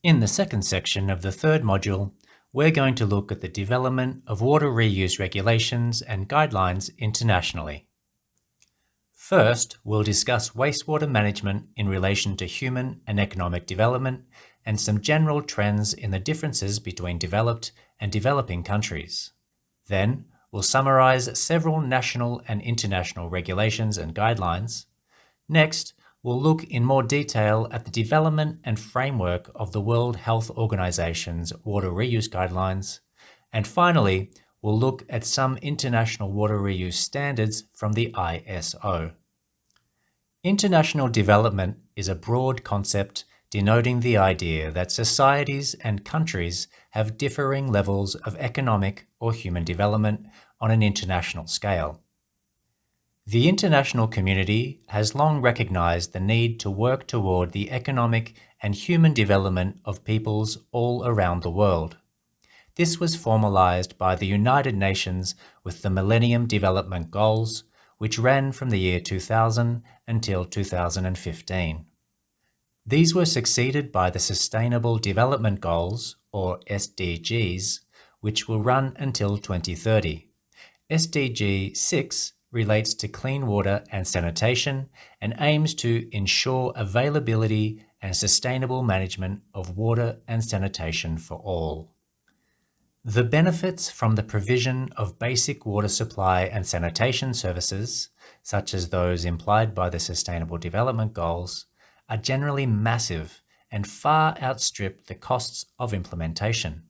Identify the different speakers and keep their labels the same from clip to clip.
Speaker 1: In the second section of the third module, we're going to look at the development of water reuse regulations and guidelines internationally. First, we'll discuss wastewater management in relation to human and economic development and some general trends in the differences between developed and developing countries. Then, we'll summarize several national and international regulations and guidelines. Next, we'll look in more detail at the development and framework of the World Health Organization's water reuse guidelines. And finally, we'll look at some international water reuse standards from the ISO. International development is a broad concept denoting the idea that societies and countries have differing levels of economic or human development on an international scale. The international community has long recognized the need to work toward the economic and human development of peoples all around the world. This was formalized by the United Nations with the Millennium Development Goals, which ran from the year 2000 until 2015. These were succeeded by the Sustainable Development Goals, or SDGs, which will run until 2030. SDG 6 relates to clean water and sanitation and aims to ensure availability and sustainable management of water and sanitation for all. The benefits from the provision of basic water supply and sanitation services, such as those implied by the Sustainable Development Goals, are generally massive and far outstrip the costs of implementation.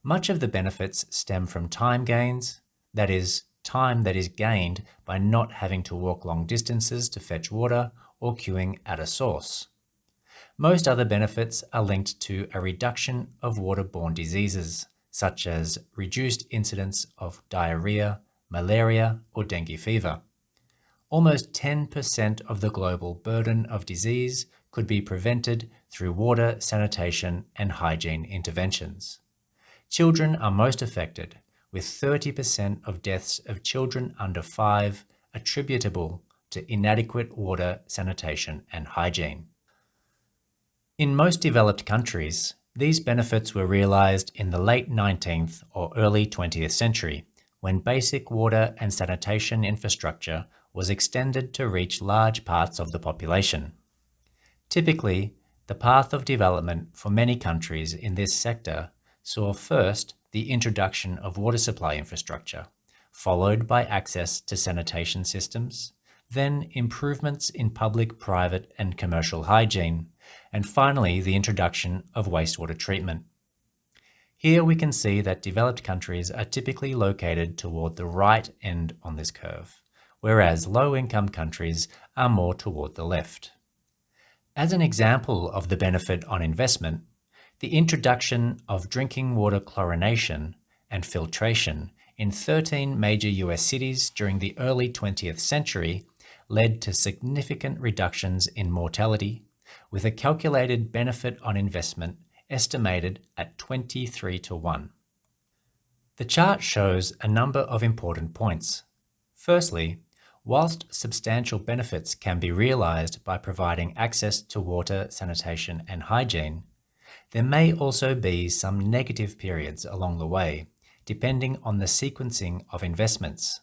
Speaker 1: Much of the benefits stem from time gains, that is, time that is gained by not having to walk long distances to fetch water or queuing at a source. Most other benefits are linked to a reduction of waterborne diseases, such as reduced incidence of diarrhea, malaria, or dengue fever. Almost 10% of the global burden of disease could be prevented through water, sanitation, and hygiene interventions. Children are most affected, with 30% of deaths of children under 5 attributable to inadequate water, sanitation, and hygiene. In most developed countries, these benefits were realized in the late 19th or early 20th century, when basic water and sanitation infrastructure was extended to reach large parts of the population. Typically, the path of development for many countries in this sector saw first the introduction of water supply infrastructure, followed by access to sanitation systems, then improvements in public, private, and commercial hygiene, and finally the introduction of wastewater treatment. Here we can see that developed countries are typically located toward the right end on this curve, whereas low-income countries are more toward the left. As an example of the benefit on investment, the introduction of drinking water chlorination and filtration in 13 major US cities during the early 20th century led to significant reductions in mortality, with a calculated benefit on investment estimated at 23-1. The chart shows a number of important points. Firstly, whilst substantial benefits can be realized by providing access to water, sanitation, and hygiene, there may also be some negative periods along the way, depending on the sequencing of investments.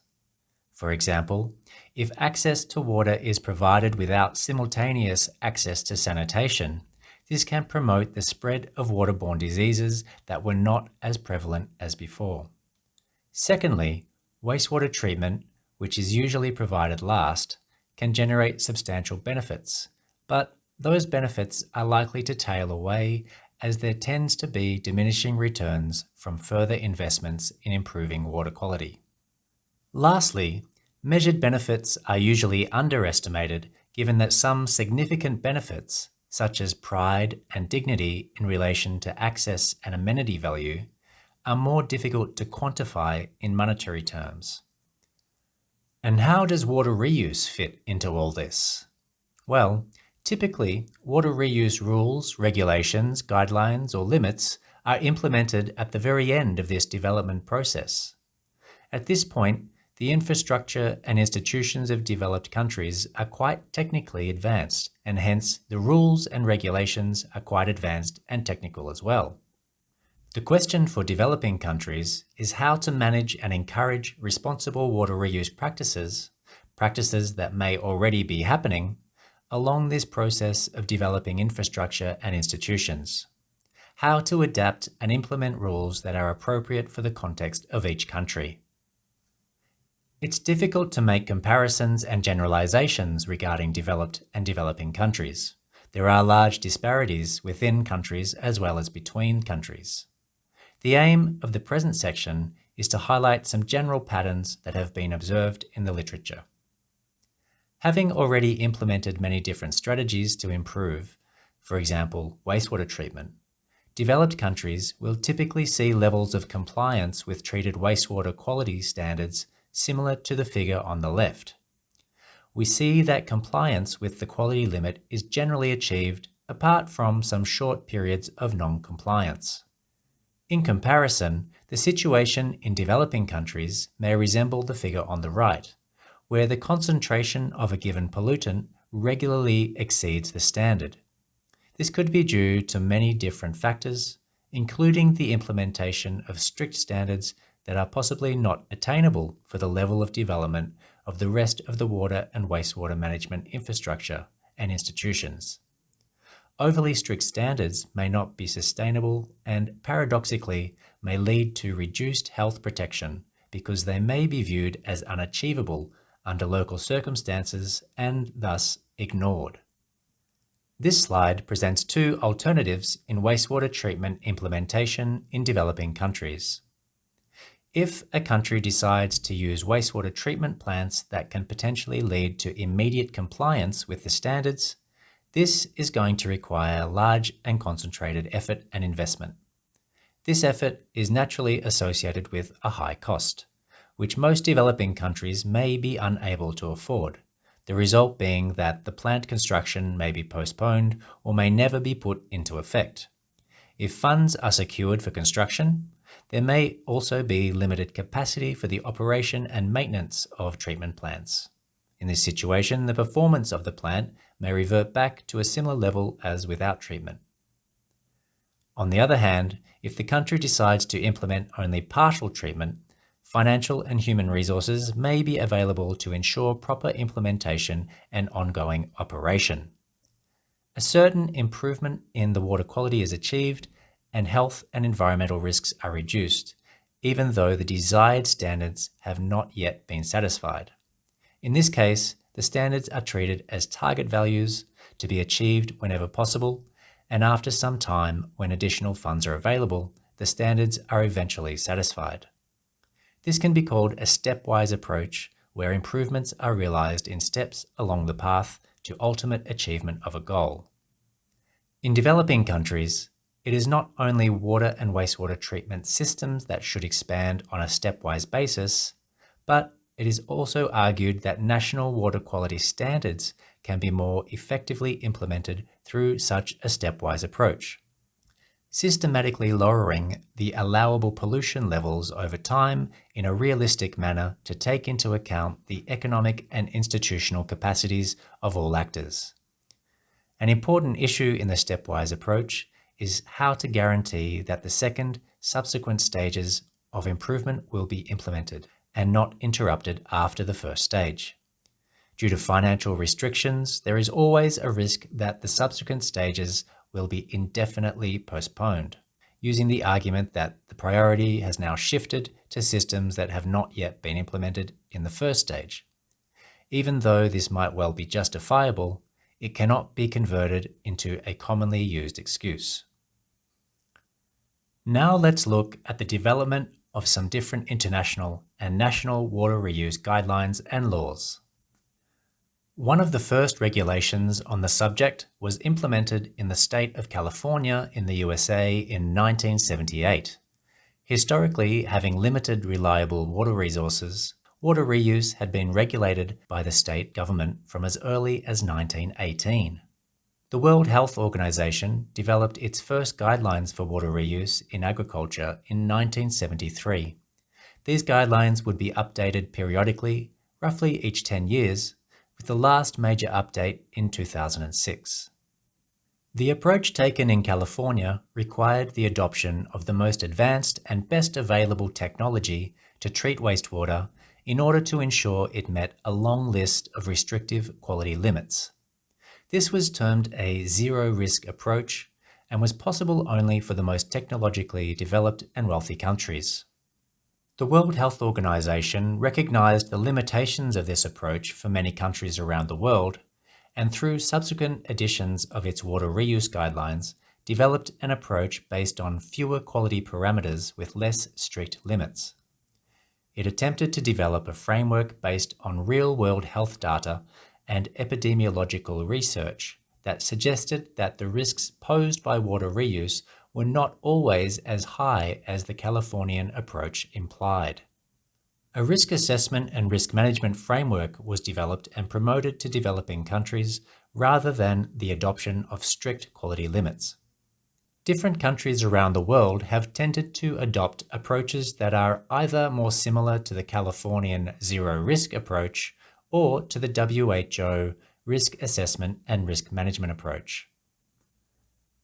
Speaker 1: For example, if access to water is provided without simultaneous access to sanitation, this can promote the spread of waterborne diseases that were not as prevalent as before. Secondly, wastewater treatment, which is usually provided last, can generate substantial benefits, but those benefits are likely to tail away as there tends to be diminishing returns from further investments in improving water quality. Lastly, measured benefits are usually underestimated given that some significant benefits, such as pride and dignity in relation to access and amenity value, are more difficult to quantify in monetary terms. And how does water reuse fit into all this? Well, typically, water reuse rules, regulations, guidelines, or limits are implemented at the very end of this development process. At this point, The infrastructure and institutions of developed countries are quite technically advanced, and hence the rules and regulations are quite advanced and technical as well. The question for developing countries is how to manage and encourage responsible water reuse practices that may already be happening, along this process of developing infrastructure and institutions. How to adapt and implement rules that are appropriate for the context of each country. It's difficult to make comparisons and generalizations regarding developed and developing countries. There are large disparities within countries as well as between countries. The aim of the present section is to highlight some general patterns that have been observed in the literature. Having already implemented many different strategies to improve, for example, wastewater treatment, developed countries will typically see levels of compliance with treated wastewater quality standards similar to the figure on the left. We see that compliance with the quality limit is generally achieved apart from some short periods of non-compliance. In comparison, the situation in developing countries may resemble the figure on the right, where the concentration of a given pollutant regularly exceeds the standard. This could be due to many different factors, including the implementation of strict standards that are possibly not attainable for the level of development of the rest of the water and wastewater management infrastructure and institutions. Overly strict standards may not be sustainable and, paradoxically, may lead to reduced health protection because they may be viewed as unachievable under local circumstances and thus ignored. This slide presents two alternatives in wastewater treatment implementation in developing countries. If a country decides to use wastewater treatment plants that can potentially lead to immediate compliance with the standards, this is going to require large and concentrated effort and investment. This effort is naturally associated with a high cost, which most developing countries may be unable to afford, the result being that the plant construction may be postponed or may never be put into effect. If funds are secured for construction, there may also be limited capacity for the operation and maintenance of treatment plants. In this situation, the performance of the plant may revert back to a similar level as without treatment. On the other hand, if the country decides to implement only partial treatment, financial and human resources may be available to ensure proper implementation and ongoing operation. A certain improvement in the water quality is achieved and health and environmental risks are reduced, even though the desired standards have not yet been satisfied. In this case, the standards are treated as target values to be achieved whenever possible, and after some time, when additional funds are available, the standards are eventually satisfied. This can be called a stepwise approach, where improvements are realized in steps along the path to ultimate achievement of a goal. In developing countries, it is not only water and wastewater treatment systems that should expand on a stepwise basis, but it is also argued that national water quality standards can be more effectively implemented through such a stepwise approach. Systematically lowering the allowable pollution levels over time in a realistic manner to take into account the economic and institutional capacities of all actors. An important issue in the stepwise approach is how to guarantee that the second subsequent stages of improvement will be implemented and not interrupted after the first stage. Due to financial restrictions, there is always a risk that the subsequent stages will be indefinitely postponed, using the argument that the priority has now shifted to systems that have not yet been implemented in the first stage. Even though this might well be justifiable, it cannot be converted into a commonly used excuse. Now let's look at the development of some different international and national water reuse guidelines and laws. One of the first regulations on the subject was implemented in the state of California in the USA in 1978. Historically, having limited reliable water resources, water reuse had been regulated by the state government from as early as 1918. The World Health Organization developed its first guidelines for water reuse in agriculture in 1973. These guidelines would be updated periodically, roughly each 10 years, with the last major update in 2006. The approach taken in California required the adoption of the most advanced and best available technology to treat wastewater in order to ensure it met a long list of restrictive quality limits. This was termed a zero-risk approach and was possible only for the most technologically developed and wealthy countries. The World Health Organization recognized the limitations of this approach for many countries around the world, and through subsequent editions of its water reuse guidelines, developed an approach based on fewer quality parameters with less strict limits. It attempted to develop a framework based on real-world health data and epidemiological research that suggested that the risks posed by water reuse were not always as high as the Californian approach implied. A risk assessment and risk management framework was developed and promoted to developing countries rather than the adoption of strict quality limits. Different countries around the world have tended to adopt approaches that are either more similar to the Californian zero-risk approach or to the WHO risk assessment and risk management approach.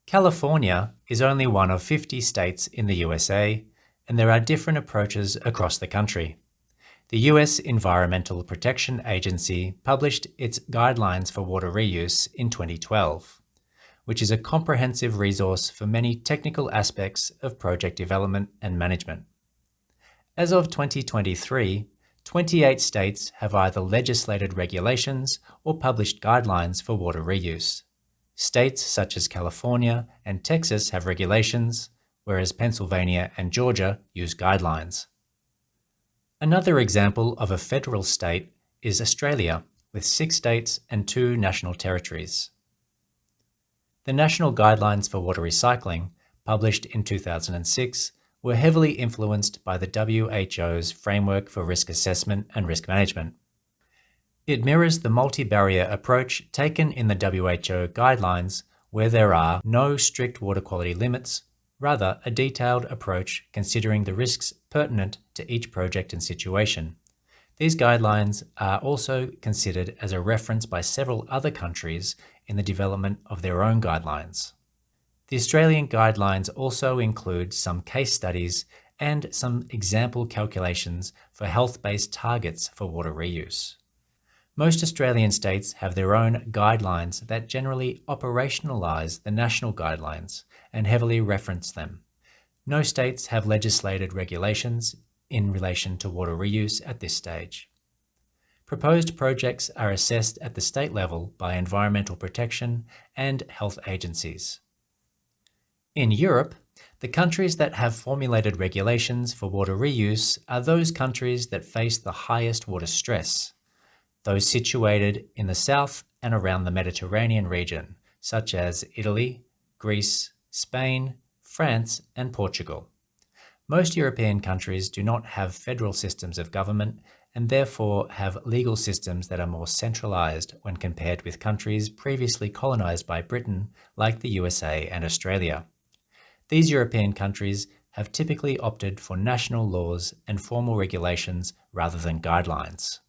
Speaker 1: California is only one of 50 states in the USA, and there are different approaches across the country. The US Environmental Protection Agency published its Guidelines for Water Reuse in 2012, which is a comprehensive resource for many technical aspects of project development and management. As of 2023, 28 states have either legislated regulations or published guidelines for water reuse. States such as California and Texas have regulations, whereas Pennsylvania and Georgia use guidelines. Another example of a federal state is Australia, with 6 states and 2 national territories. The National Guidelines for Water Recycling, published in 2006, were heavily influenced by the WHO's Framework for Risk Assessment and Risk Management. It mirrors the multi-barrier approach taken in the WHO guidelines, where there are no strict water quality limits, rather a detailed approach considering the risks pertinent to each project and situation. These guidelines are also considered as a reference by several other countries in the development of their own guidelines. The Australian guidelines also include some case studies and some example calculations for health-based targets for water reuse. Most Australian states have their own guidelines that generally operationalise the national guidelines and heavily reference them. No states have legislated regulations in relation to water reuse at this stage. Proposed projects are assessed at the state level by environmental protection and health agencies. In Europe, the countries that have formulated regulations for water reuse are those countries that face the highest water stress, those situated in the south and around the Mediterranean region, such as Italy, Greece, Spain, France, and Portugal. Most European countries do not have federal systems of government and therefore have legal systems that are more centralised when compared with countries previously colonised by Britain like the USA and Australia. These European countries have typically opted for national laws and formal regulations rather than guidelines.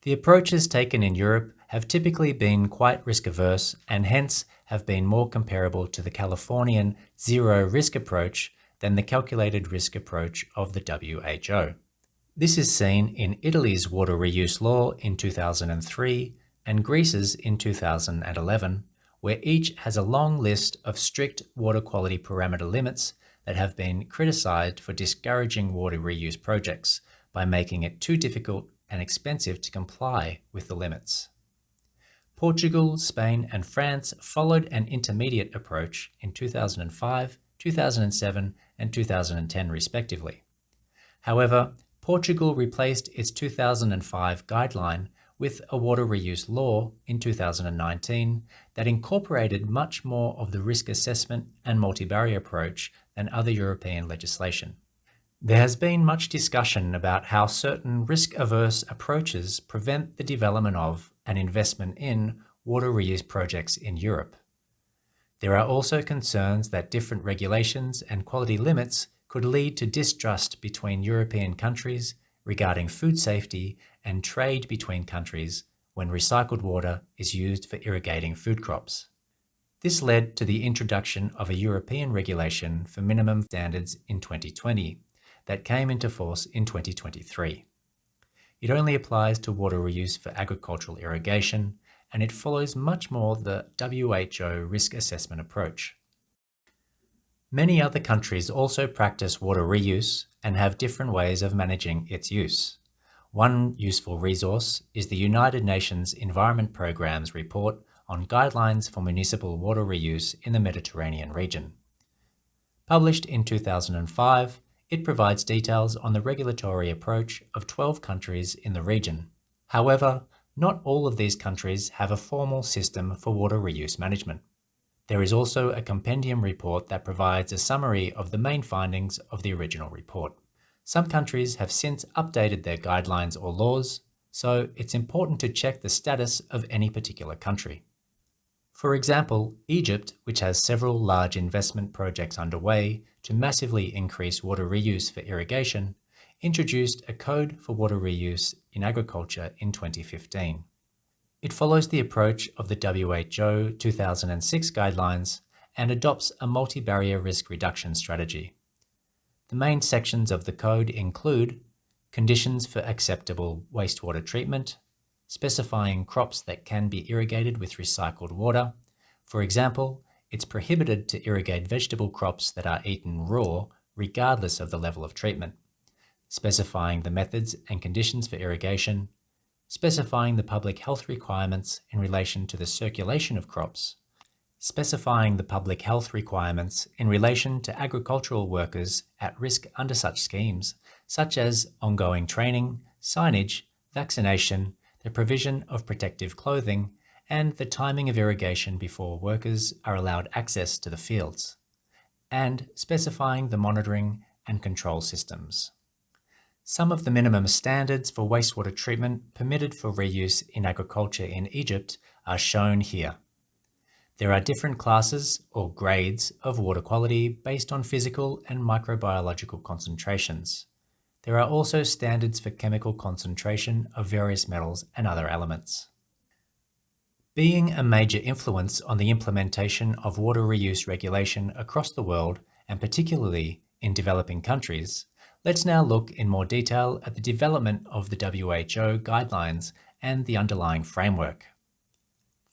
Speaker 1: The approaches taken in Europe have typically been quite risk-averse and hence have been more comparable to the Californian zero-risk approach than the calculated risk approach of the WHO. This is seen in Italy's water reuse law in 2003 and Greece's in 2011, where each has a long list of strict water quality parameter limits that have been criticised for discouraging water reuse projects by making it too difficult and expensive to comply with the limits. Portugal, Spain, and France followed an intermediate approach in 2005, 2007, and 2010 respectively. However, Portugal replaced its 2005 guideline with a water reuse law in 2019 that incorporated much more of the risk assessment and multi-barrier approach than other European legislation. There has been much discussion about how certain risk-averse approaches prevent the development of and investment in water reuse projects in Europe. There are also concerns that different regulations and quality limits could lead to distrust between European countries regarding food safety and trade between countries when recycled water is used for irrigating food crops. This led to the introduction of a European regulation for minimum standards in 2020 that came into force in 2023. It only applies to water reuse for agricultural irrigation, and it follows much more the WHO risk assessment approach. Many other countries also practice water reuse and have different ways of managing its use. One useful resource is the United Nations Environment Programme's report on guidelines for municipal water reuse in the Mediterranean region. Published in 2005, it provides details on the regulatory approach of 12 countries in the region. However, not all of these countries have a formal system for water reuse management. There is also a compendium report that provides a summary of the main findings of the original report. Some countries have since updated their guidelines or laws, so it's important to check the status of any particular country. For example, Egypt, which has several large investment projects underway to massively increase water reuse for irrigation, introduced a code for water reuse in agriculture in 2015. It follows the approach of the WHO 2006 guidelines and adopts a multi-barrier risk reduction strategy. The main sections of the code include conditions for acceptable wastewater treatment, specifying crops that can be irrigated with recycled water. For example, it's prohibited to irrigate vegetable crops that are eaten raw, regardless of the level of treatment. Specifying the methods and conditions for irrigation, specifying the public health requirements in relation to the circulation of crops, specifying the public health requirements in relation to agricultural workers at risk under such schemes, such as ongoing training, signage, vaccination, the provision of protective clothing, and the timing of irrigation before workers are allowed access to the fields, and specifying the monitoring and control systems. Some of the minimum standards for wastewater treatment permitted for reuse in agriculture in Egypt are shown here. There are different classes or grades of water quality based on physical and microbiological concentrations. There are also standards for chemical concentration of various metals and other elements. Being a major influence on the implementation of water reuse regulation across the world, and particularly in developing countries, let's now look in more detail at the development of the WHO guidelines and the underlying framework.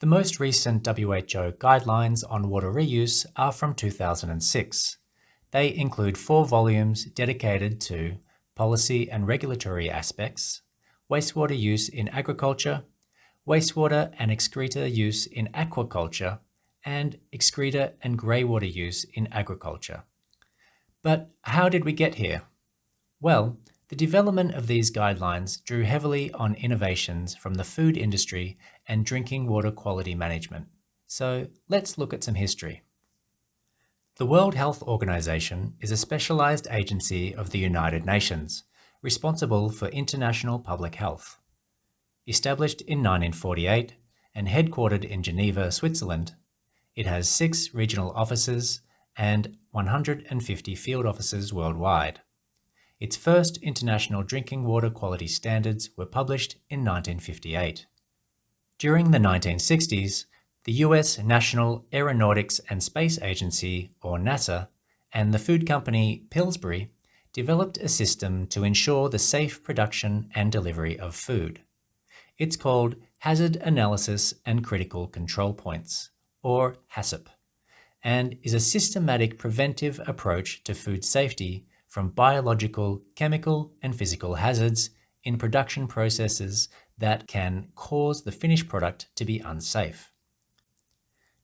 Speaker 1: The most recent WHO guidelines on water reuse are from 2006. They include 4 volumes dedicated to policy and regulatory aspects, wastewater use in agriculture, wastewater and excreta use in aquaculture, and excreta and greywater use in agriculture. But how did we get here? Well, the development of these guidelines drew heavily on innovations from the food industry and drinking water quality management. So let's look at some history. The World Health Organization is a specialized agency of the United Nations, responsible for international public health. Established in 1948 and headquartered in Geneva, Switzerland, it has 6 regional offices and 150 field offices worldwide. Its first international drinking water quality standards were published in 1958. During the 1960s, the US National Aeronautics and Space Agency, or NASA, and the food company Pillsbury developed a system to ensure the safe production and delivery of food. It's called Hazard Analysis and Critical Control Points, or HACCP, and is a systematic preventive approach to food safety from biological, chemical, and physical hazards in production processes that can cause the finished product to be unsafe.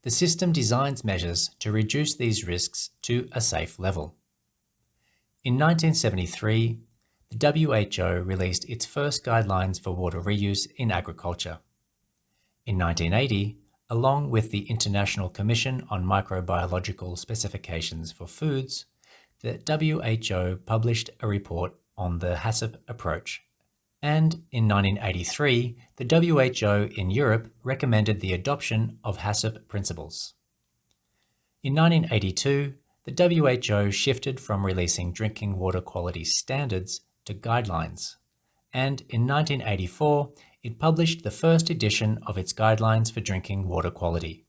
Speaker 1: The system designs measures to reduce these risks to a safe level. In 1973, the WHO released its first guidelines for water reuse in agriculture. In 1980, along with the International Commission on Microbiological Specifications for Foods, the WHO published a report on the HACCP approach. And in 1983, the WHO in Europe recommended the adoption of HACCP principles. In 1982, the WHO shifted from releasing drinking water quality standards to guidelines, and in 1984 it published the first edition of its guidelines for drinking water quality.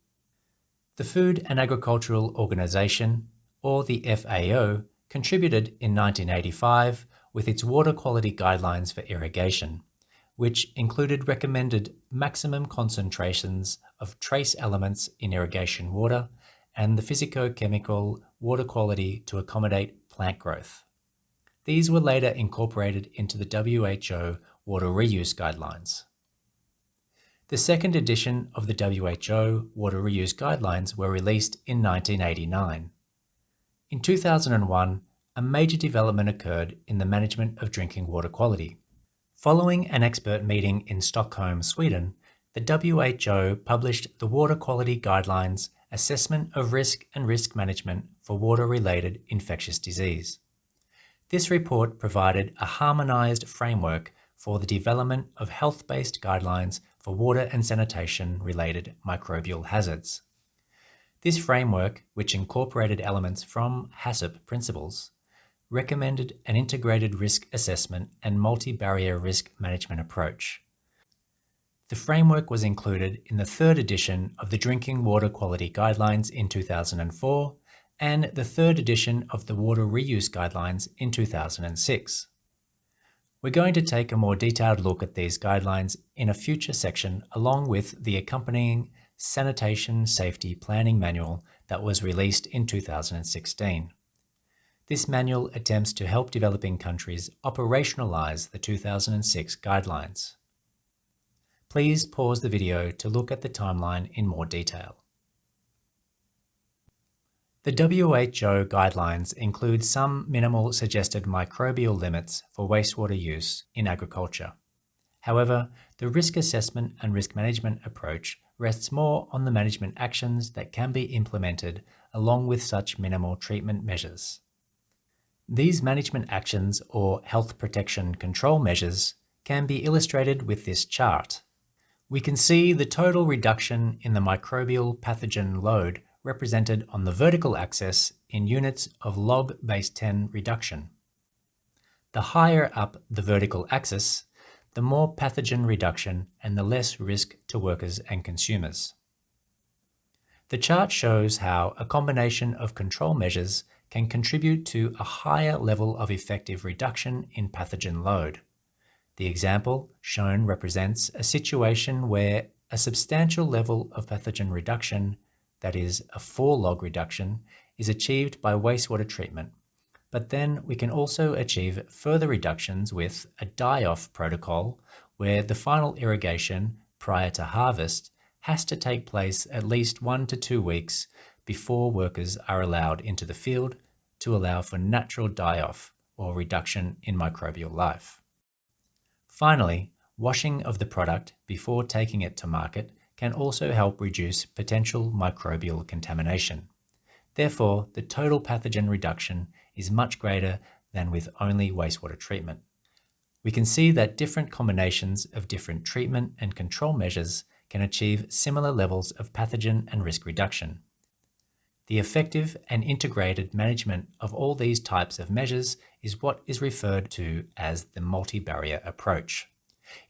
Speaker 1: The Food and Agricultural Organization, or the FAO, contributed in 1985 with its water quality guidelines for irrigation, which included recommended maximum concentrations of trace elements in irrigation water and the physicochemical water quality to accommodate plant growth. These were later incorporated into the WHO water reuse guidelines. The second edition of the WHO water reuse guidelines were released in 1989. In 2001, a major development occurred in the management of drinking water quality. Following an expert meeting in Stockholm, Sweden, the WHO published the Water Quality Guidelines Assessment of Risk and Risk Management for Water-Related Infectious Disease. This report provided a harmonized framework for the development of health-based guidelines for water and sanitation-related microbial hazards. This framework, which incorporated elements from HACCP principles, recommended an integrated risk assessment and multi-barrier risk management approach. The framework was included in the third edition of the Drinking Water Quality Guidelines in 2004 and the third edition of the Water Reuse Guidelines in 2006. We're going to take a more detailed look at these guidelines in a future section along with the accompanying Sanitation Safety Planning Manual that was released in 2016. This manual attempts to help developing countries operationalize the 2006 guidelines. Please pause the video to look at the timeline in more detail. The WHO guidelines include some minimal suggested microbial limits for wastewater use in agriculture. However, the risk assessment and risk management approach rests more on the management actions that can be implemented along with such minimal treatment measures. These management actions, or health protection control measures, can be illustrated with this chart. We can see the total reduction in the microbial pathogen load represented on the vertical axis in units of log base 10 reduction. The higher up the vertical axis, the more pathogen reduction and the less risk to workers and consumers. The chart shows how a combination of control measures can contribute to a higher level of effective reduction in pathogen load. The example shown represents a situation where a substantial level of pathogen reduction, that is, a 4-log reduction, is achieved by wastewater treatment. But then we can also achieve further reductions with a die-off protocol where the final irrigation prior to harvest has to take place at least 1 to 2 weeks before workers are allowed into the field to allow for natural die-off or reduction in microbial life. Finally, washing of the product before taking it to market can also help reduce potential microbial contamination. Therefore, the total pathogen reduction is much greater than with only wastewater treatment. We can see that different combinations of different treatment and control measures can achieve similar levels of pathogen and risk reduction. The effective and integrated management of all these types of measures is what is referred to as the multi-barrier approach.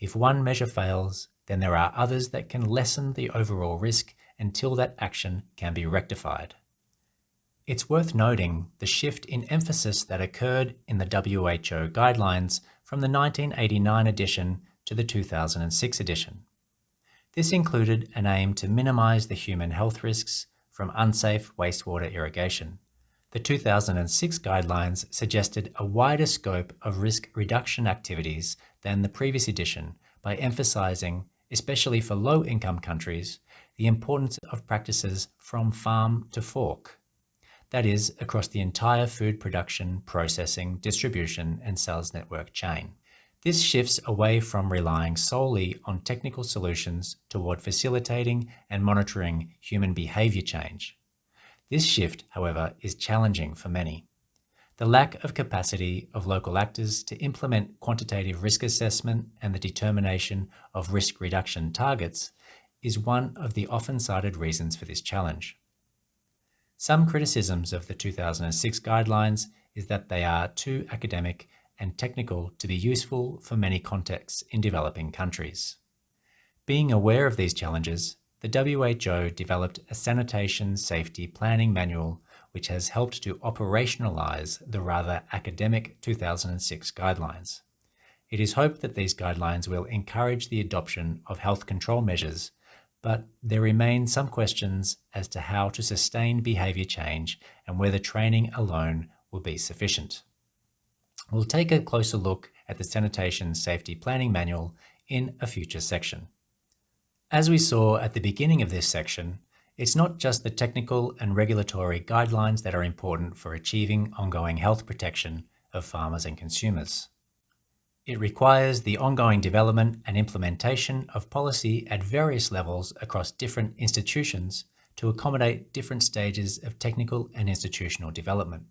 Speaker 1: If one measure fails, then there are others that can lessen the overall risk until that action can be rectified. It's worth noting the shift in emphasis that occurred in the WHO guidelines from the 1989 edition to the 2006 edition. This included an aim to minimize the human health risks from unsafe wastewater irrigation. The 2006 guidelines suggested a wider scope of risk reduction activities than the previous edition by emphasizing, especially for low-income countries, the importance of practices from farm to fork. That is, across the entire food production, processing, distribution, and sales network chain. This shifts away from relying solely on technical solutions toward facilitating and monitoring human behavior change. This shift, however, is challenging for many. The lack of capacity of local actors to implement quantitative risk assessment and the determination of risk reduction targets is one of the often cited reasons for this challenge. Some criticisms of the 2006 guidelines is that they are too academic and technical to be useful for many contexts in developing countries. Being aware of these challenges, the WHO developed a sanitation safety planning manual which has helped to operationalise the rather academic 2006 guidelines. It is hoped that these guidelines will encourage the adoption of health control measures, but there remain some questions as to how to sustain behaviour change and whether training alone will be sufficient. We'll take a closer look at the Sanitation Safety Planning Manual in a future section. As we saw at the beginning of this section, it's not just the technical and regulatory guidelines that are important for achieving ongoing health protection of farmers and consumers. It requires the ongoing development and implementation of policy at various levels across different institutions to accommodate different stages of technical and institutional development.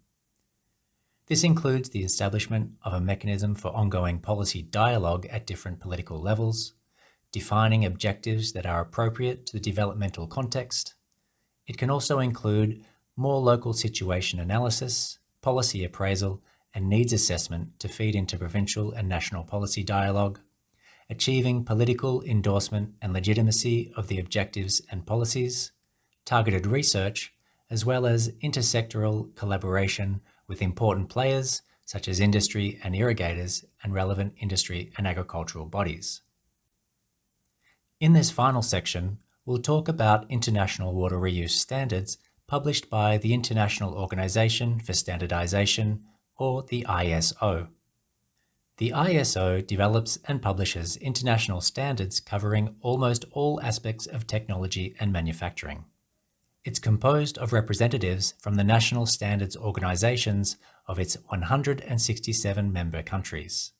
Speaker 1: This includes the establishment of a mechanism for ongoing policy dialogue at different political levels, defining objectives that are appropriate to the developmental context. It can also include more local situation analysis, policy appraisal, and needs assessment to feed into provincial and national policy dialogue, achieving political endorsement and legitimacy of the objectives and policies, targeted research, as well as intersectoral collaboration with important players such as industry and irrigators and relevant industry and agricultural bodies. In this final section, we'll talk about international water reuse standards published by the International Organization for Standardization, or the ISO. The ISO develops and publishes international standards covering almost all aspects of technology and manufacturing. It's composed of representatives from the national standards organizations of its 167 member countries.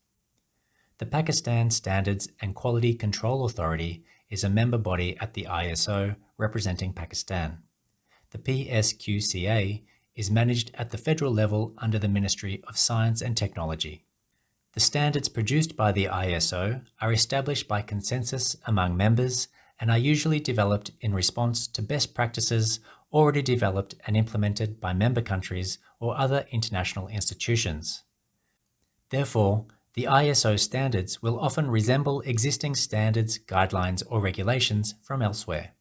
Speaker 1: The Pakistan Standards and Quality Control Authority is a member body at the ISO representing Pakistan. The PSQCA is managed at the federal level under the Ministry of Science and Technology. The standards produced by the ISO are established by consensus among members and are usually developed in response to best practices already developed and implemented by member countries or other international institutions. Therefore, the ISO standards will often resemble existing standards, guidelines, or regulations from elsewhere.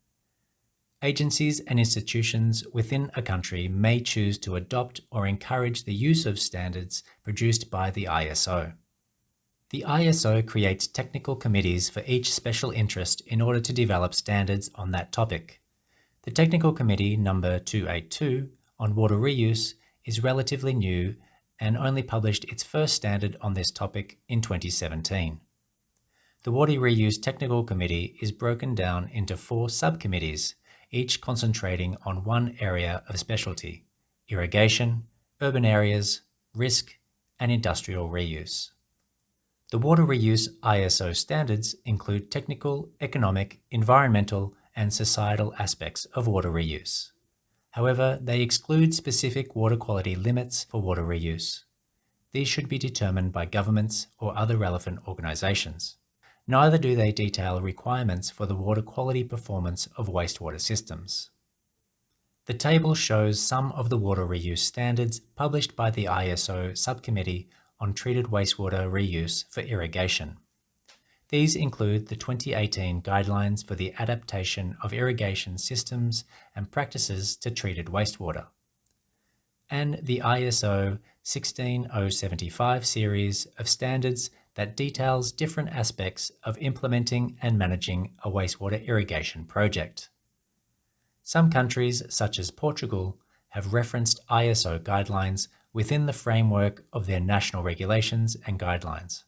Speaker 1: Agencies and institutions within a country may choose to adopt or encourage the use of standards produced by the ISO. The ISO creates technical committees for each special interest in order to develop standards on that topic. The Technical Committee number 282 on water reuse is relatively new and only published its first standard on this topic in 2017. The Water Reuse Technical Committee is broken down into 4 subcommittees, each concentrating on one area of specialty: irrigation, urban areas, risk, and industrial reuse. The water reuse ISO standards include technical, economic, environmental, and societal aspects of water reuse. However, they exclude specific water quality limits for water reuse. These should be determined by governments or other relevant organisations. Neither do they detail requirements for the water quality performance of wastewater systems. The table shows some of the water reuse standards published by the ISO Subcommittee on Treated Wastewater Reuse for Irrigation. These include the 2018 Guidelines for the Adaptation of Irrigation Systems and Practices to Treated Wastewater, and the ISO 16075 series of standards that details different aspects of implementing and managing a wastewater irrigation project. Some countries, such as Portugal, have referenced ISO guidelines within the framework of their national regulations and guidelines.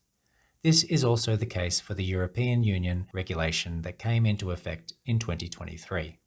Speaker 1: This is also the case for the European Union regulation that came into effect in 2023.